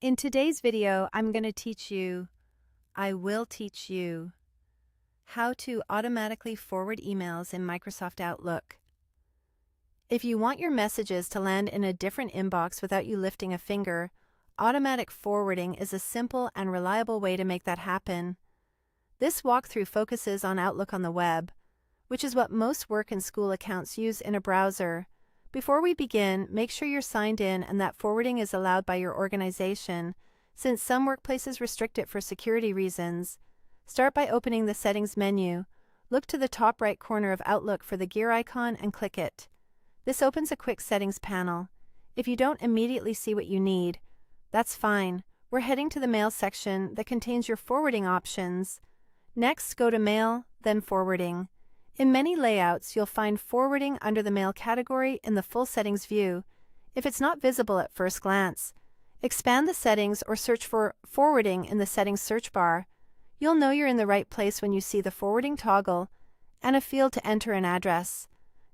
In today's video, I will teach you how to automatically forward emails in Microsoft Outlook. If you want your messages to land in a different inbox without you lifting a finger, automatic forwarding is a simple and reliable way to make that happen. This walkthrough focuses on Outlook on the web, which is what most work and school accounts use in a browser. Before we begin, make sure you're signed in and that forwarding is allowed by your organization, since some workplaces restrict it for security reasons. Start by opening the Settings menu. Look to the top right corner of Outlook for the gear icon and click it. This opens a quick settings panel. If you don't immediately see what you need, that's fine. We're heading to the Mail section that contains your forwarding options. Next, go to Mail, then Forwarding. In many layouts, you'll find Forwarding under the Mail category in the full settings view. If it's not visible at first glance, expand the settings or search for Forwarding in the settings search bar. You'll know you're in the right place when you see the forwarding toggle and a field to enter an address.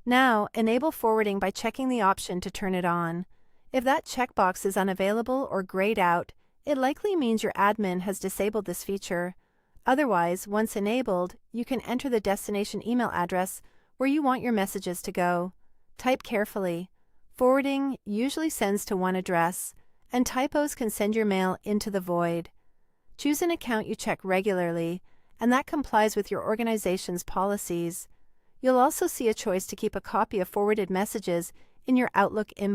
Now, enable forwarding by checking the option to turn it on. If that checkbox is unavailable or grayed out, it likely means your admin has disabled this feature. Otherwise, once enabled, you can enter the destination email address where you want your messages to go. Type carefully. Forwarding usually sends to one address, and typos can send your mail into the void. Choose an account you check regularly, and that complies with your organization's policies. You'll also see a choice to keep a copy of forwarded messages in your Outlook inbox.